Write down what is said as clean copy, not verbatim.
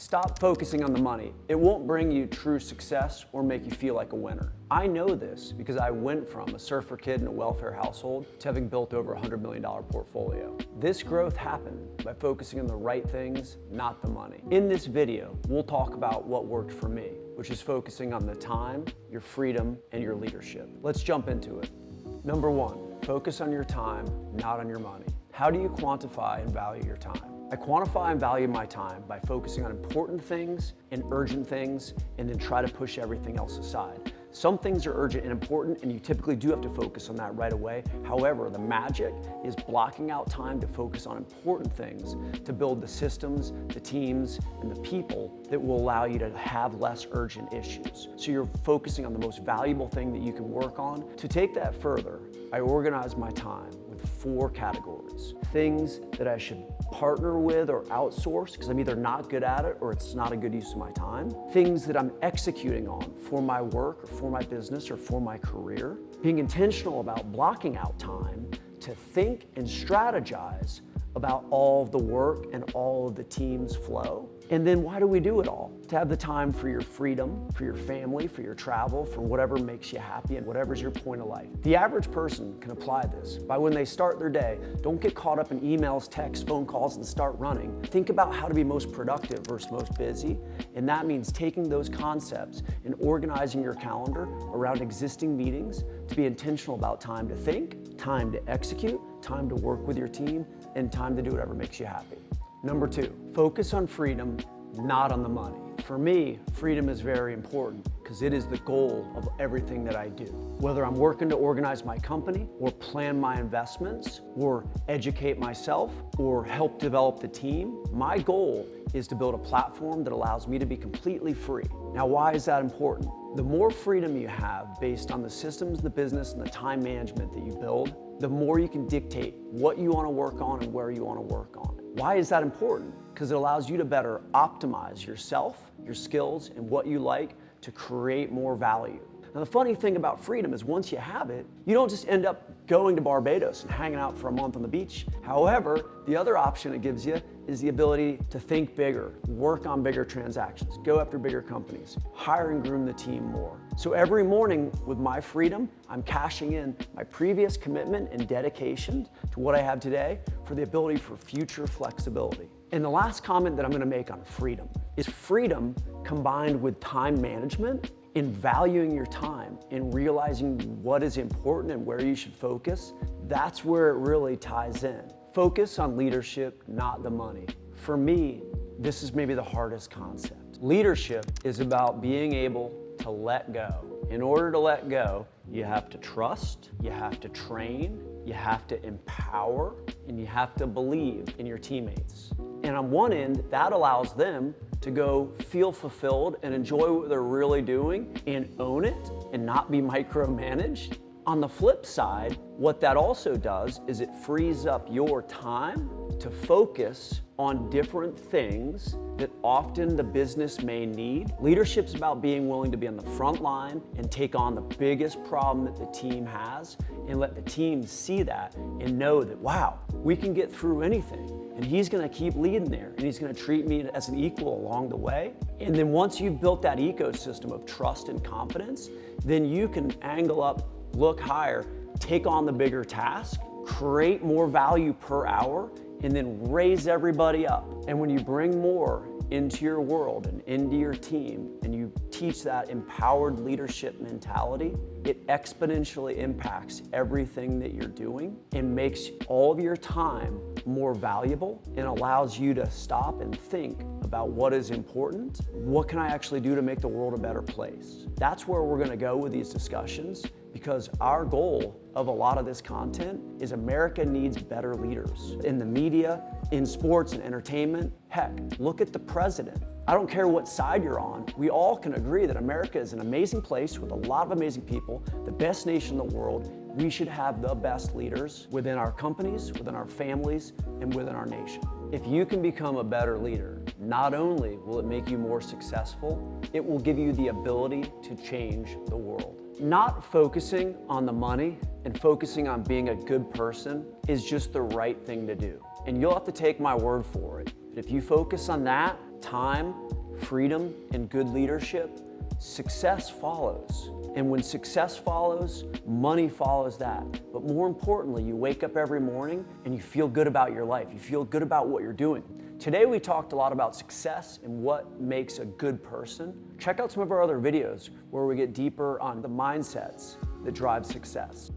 Stop focusing on the money. It won't bring you true success or make you feel like a winner. I know this because I went from a surfer kid in a welfare household to having built over a $100 million portfolio. This growth happened by focusing on the right things, not the money. In this video, we'll talk about what worked for me, which is focusing on the time, your freedom, and your leadership. Let's jump into it. Number one, focus on your time, not on your money. How do you quantify and value your time? I quantify and value my time by focusing on important things and urgent things, and then try to push everything else aside. Some things are urgent and important, and you typically do have to focus on that right away. However, the magic is blocking out time to focus on important things, to build the systems, the teams, and the people that will allow you to have less urgent issues. So you're focusing on the most valuable thing that you can work on. To take that further, I organize my time with 4 categories. Things that I should partner with or outsource because I'm either not good at it or it's not a good use of my time. Things that I'm executing on for my work or for my business or for my career. Being intentional about blocking out time to think and strategize about all of the work and all of the team's flow. And then why do we do it all? To have the time for your freedom, for your family, for your travel, for whatever makes you happy and whatever's your point of life. The average person can apply this by when they start their day. Don't get caught up in emails, texts, phone calls, and start running. Think about how to be most productive versus most busy. And that means taking those concepts and organizing your calendar around existing meetings to be intentional about time to think, time to execute, time to work with your team, and time to do whatever makes you happy. Number 2, focus on freedom, not on the money. For me, freedom is very important because it is the goal of everything that I do. Whether I'm working to organize my company or plan my investments or educate myself or help develop the team, my goal is to build a platform that allows me to be completely free. Now, why is that important? The more freedom you have based on the systems, the business, and the time management that you build, the more you can dictate what you want to work on and where you want to work on. Why is that important? Because it allows you to better optimize yourself, your skills, and what you like to create more value. Now, the funny thing about freedom is once you have it, you don't just end up going to Barbados and hanging out for a month on the beach. However, the other option it gives you is the ability to think bigger, work on bigger transactions, go after bigger companies, hire and groom the team more. So every morning with my freedom, I'm cashing in my previous commitment and dedication to what I have today for the ability for future flexibility. And the last comment that I'm going to make on freedom is freedom combined with time management, in valuing your time, in realizing what is important and where you should focus. That's where it really ties in. Focus on leadership, not the money. For me, this is maybe the hardest concept. Leadership is about being able to let go. In order to let go, you have to trust, you have to train, you have to empower, and you have to believe in your teammates. And on one end, that allows them to go feel fulfilled and enjoy what they're really doing and own it and not be micromanaged. On the flip side, what that also does is it frees up your time to focus on different things that often the business may need. Leadership's about being willing to be on the front line and take on the biggest problem that the team has and let the team see that and know that, wow, we can get through anything. And he's gonna keep leading there and he's gonna treat me as an equal along the way. And then once you've built that ecosystem of trust and confidence, then you can angle up, look higher, take on the bigger task, create more value per hour, and then raise everybody up. And when you bring more into your world and into your team, and you teach that empowered leadership mentality, it exponentially impacts everything that you're doing and makes all of your time more valuable and allows you to stop and think about what is important. What can I actually do to make the world a better place? That's where we're gonna go with these discussions, because our goal of a lot of this content is America needs better leaders in the media, in sports and entertainment. Heck, look at the president. I don't care what side you're on, we all can agree that America is an amazing place with a lot of amazing people, the best nation in the world. We should have the best leaders within our companies, within our families, and within our nation. If you can become a better leader, not only will it make you more successful, it will give you the ability to change the world. Not focusing on the money and focusing on being a good person is just the right thing to do. And you'll have to take my word for it. If you focus on that, time, freedom, and good leadership, success follows. And when success follows, money follows that. But more importantly, you wake up every morning and you feel good about your life. You feel good about what you're doing. Today we talked a lot about success and what makes a good person. Check out some of our other videos where we get deeper on the mindsets that drive success.